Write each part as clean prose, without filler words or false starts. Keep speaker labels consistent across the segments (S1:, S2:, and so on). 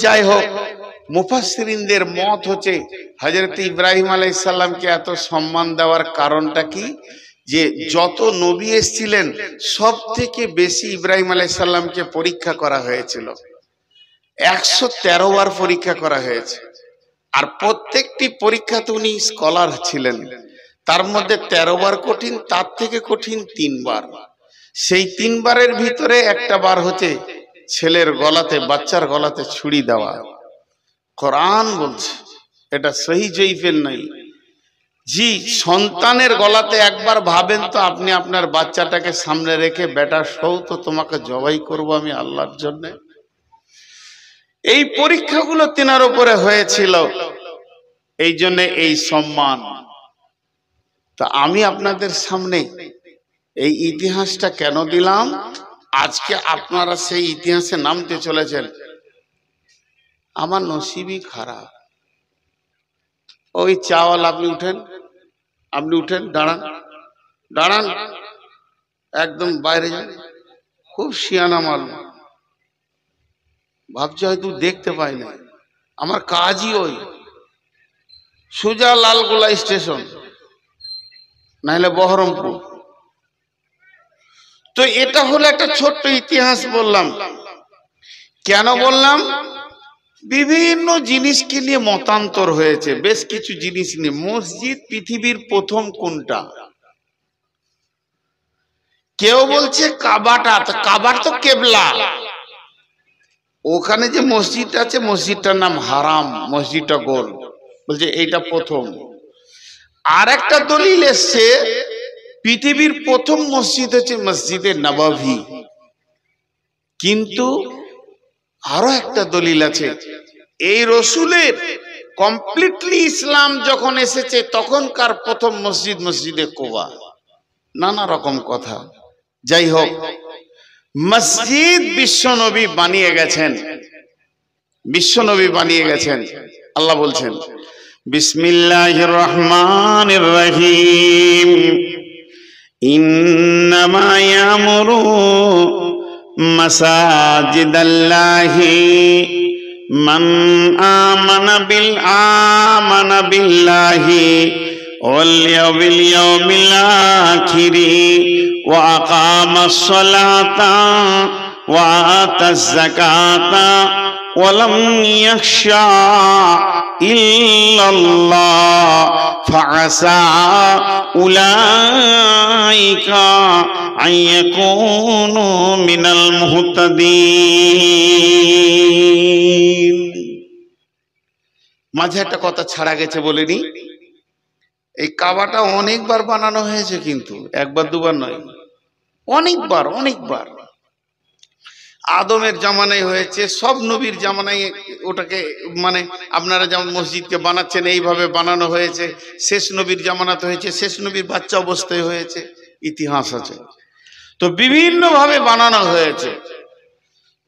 S1: যাই হোক, মুফাসসিরিনদের মত হচ্ছে হযরত ইব্রাহিম আলাইহিস সালামকে এত সম্মান দেওয়ার কারণটা কি, যে যত নবী এসেছিলেন সব থেকে বেশি ইব্রাহিম আলাইহিস সালামকে পরীক্ষা করা হয়েছিল। 113 বার পরীক্ষা করা হয়েছে, আর প্রত্যেকটি পরীক্ষাতে উনি স্কলার ছিলেন। তার মধ্যে 13 বার কঠিন, তার থেকে কঠিন 3 বার। সেই 3 বারের ভিতরে একটা বার হচ্ছে ছেলের গলাতে, বাচ্চার গলাতে ছুরি দেওয়া। কোরআন বলছে, এটা সহি জয়ীফের নাই। জি, সন্তানের গলাতে একবার ভাবেন তো, আপনি আপনার বাচ্চাটাকে সামনে রেখে, বেটা সৌ তো তোমাকে জবাই করব আমি আল্লাহর জন্য। এই পরীক্ষাগুলো তিনার উপরে হয়েছিল, এই জন্য এই সম্মান। তা আমি আপনাদের সামনে এই ইতিহাসটা কেন দিলাম, আজকে আপনারা সেই ইতিহাসে নামতে চলেছেন। আমার নসিবই খারাপ। ওই চাওয়াল, আপনি উঠেন, আপনি উঠেন, দাঁড়ান, দাঁড়ান, একদম বাইরে যান। খুব শিয়ানা মাল, ভাবছি হয়তো দেখতে পাই না। আমার কাজই ওই সোজা লালগোলা স্টেশন, নাহলে বহরমপুর। তো এটা হলো একটা ছোট্ট ইতিহাস বললাম। কেন বললাম? বিভিন্ন জিনিসকে নিয়ে মতান্তর হয়েছে, বেশ কিছু জিনিস নিয়ে। মসজিদ পৃথিবীর প্রথম কোনটা? কেউ বলছে কাবাটা, কাবার তো কেবলা। ওখানে যে মসজিদ আছে, মসজিদটার নাম হারাম, মসজিদটা গোল, বলছে এইটা প্রথম। আর একটা দলিল এসছে, পৃথিবীর প্রথম মসজিদ হচ্ছে মসজিদে নববী। কিন্তু আরো একটা দলিল আছে, এই রসুলের কমপ্লিটলি ইসলাম যখন এসেছে তখনকার প্রথম মসজিদ মসজিদে কুবা। নানা রকম কথা। যাই হোক, মসজিদ বিশ্বনবী বানিয়ে গেছেন, বিশ্বনবী বানিয়ে গেছেন। আল্লাহ বলছেন বিসমিল্লাহির রহমানির রহিম, ইন্নামা ইয়ামুরু মাসাজিদাল্লাহি মান আমানা বিল্লাহি ওয়াল ইয়াউমিল আখিরি ওয়া আকামাস সালাতা ওয়া আতাজ যাকাতা ওয়া লাম ইয়াখশা ইল্লাল্লাহ ফাআসা উলাইকা আইয়াকুনু মিনাল মুহতাদিন। মাঝে একটা কথা ছাড়া গেছে, বলিনি। এই কাবাটা অনেকবার বানানো হয়েছে, কিন্তু একবার দুবার নয়, অনেকবার অনেকবার। আদমের জামানায় হয়েছে, সব নবীর জামানায় ওটাকে, মানে আপনারা যেমন মসজিদকে বানাচ্ছেন এইভাবে বানানো হয়েছে। শেষ নবীর জামানাতে হয়েছে, শেষ নবীর বাচ্চা অবস্থায় হয়েছে, ইতিহাস আছে। তো বিভিন্ন ভাবে বানানো হয়েছে।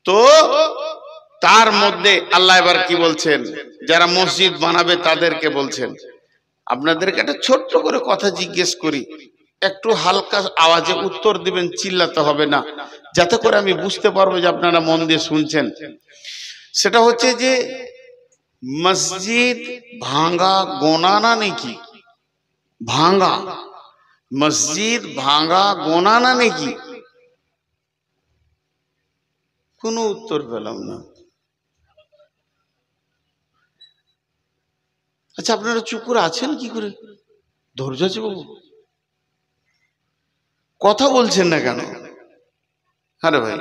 S1: তো তার মধ্যে আল্লাহ এবার কি বলছেন, যারা মসজিদ বানাবে তাদেরকে বলছেন, আপনাদেরকে একটা ছোট্ট করে কথা জিজ্ঞেস করি, একটু হালকা আওয়াজে উত্তর দিবেন, চিল্লাতে হবে না, যাতে করে আমি বুঝতে পারবো যে আপনারা মন দিয়ে শুনছেন। সেটা হচ্ছে যে মসজিদ ভাঙা গোনা না নাকি? ভাঙা মসজিদ ভাঙা গোনা না নাকি? কোনো উত্তর পেলাম না। আচ্ছা, আপনারা চুপ করে আছেন কি করে? ধৈর্য আছে বাবু, কথা বলছেন না কেন? আরে ভাই,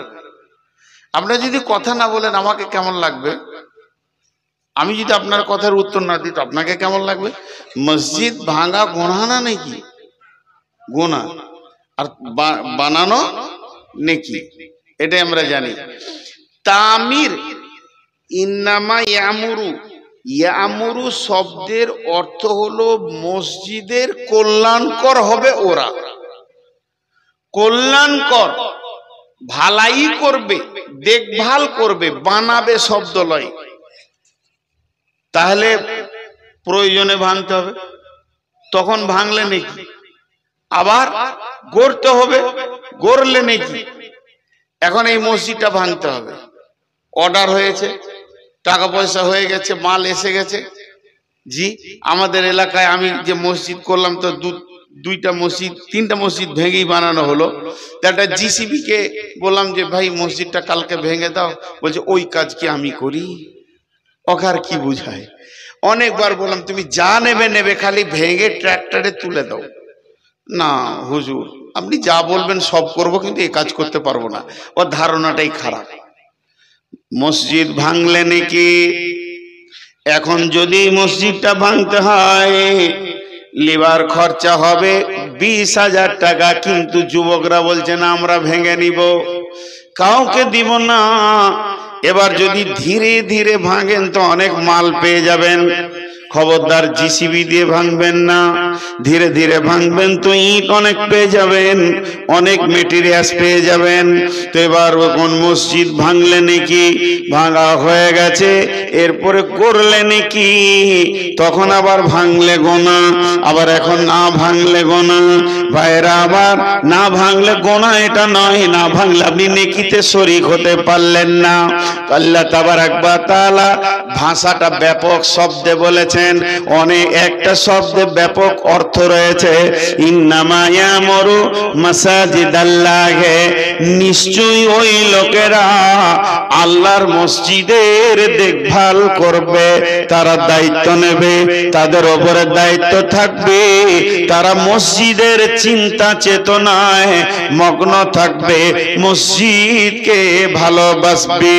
S1: আপনারা যদি কথা না বলেন আমাকে কেমন লাগবে? আমি যদি আপনার কথার উত্তর না দিই তো আপনাকে কেমন লাগবে? মসজিদ ভাঙা গোনা না নাকি? গোনা। আর বানানো নেকি, এটাই আমরা জানি। তামির, ইন্নামা ইয়ামুরু, ইয়ামুরু শব্দের অর্থ হলো মসজিদের কল্যাণকর হবে ওরা, কল্যাণকর, ভালাই করবে, দেখভাল করবে, বানাবে শব্দ লয়। তাহলে প্রয়োজনে ভাঙতে হবে, তখন ভাঙলে নাকি? আবার গড়তে হবে, গড়লে নাকি? এখন এই মসজিদটা ভাঙতে হবে, অর্ডার হয়েছে, টাকা পয়সা হয়ে গেছে, মাল এসে গেছে। জি, আমাদের এলাকায় আমি যে মসজিদ করলাম তো দুইটা মসজিদ, তিনটা মসজিদ ভেঙেই বানানো হলো। একটা জিসিবি কে বললাম যে ভাই মসজিদটা কালকে ভেঙে দাও, বলছে ওই কাজ কি আমি করি, ওকার কি বুঝায়। অনেকবার বললাম তুমি যা নেবে নেবে, খালি ভেঙে ট্রাক্টরে তুলে দাও। না হুজুর আপনি যা বলবেন সব করব, কিন্তু এই কাজ করতে পারবো না। ওর ধারণাটাই খারাপ। মসজিদ ভাঙলে নাকি এখন যদি মসজিদটা ভাঙতে হয় লিভার খরচা হবে 20,000 টাকা, কিন্তু যুবকরা বলছে না আমরা ভেঙে নিব, কাউকে দিব না। এবার যদি ধীরে ধীরে ভাঙেন তো অনেক মাল পেয়ে যাবেন, খবরদার জিসিবি দিয়ে ভাঙবেন না, ধীরে ধীরে ভাঙবেন তো ইট অনেক পেয়ে যাবেন, অনেক মেটেরিয়ালস পেয়ে যাবেন। তো এবার কোন মসজিদ ভাঙলে নাকি ভাঙা হয়ে গেছে, এরপরে করলে নাকি তখন আবার ভাঙলে গোনা, আবার এখন না ভাঙলে গোনা। ভাইরা আবার না ভাঙলে গোনা এটা নয়, না ভাঙলে আপনি নেকিতে শরীক হতে পারলেন না। আল্লাহ তাবারাক ওয়া তাআলা ভাষাটা ব্যাপক শব্দে বলেছেন, অনেক একটা শব্দে ব্যাপক অর্থ রয়েছে। ইন্নামা ইয়ামুরু মাসাজিদাল্লাহি, নিশ্চয়ই ওই লোকেরা আল্লাহর মসজিদের দেখভাল করবে, তারা দায়িত্ব নেবে, তাদের উপরে দায়িত্ব থাকবে, তারা মসজিদের চিন্তা চেতনায় মগ্ন থাকবে, মসজিদকে ভালোবাসবে।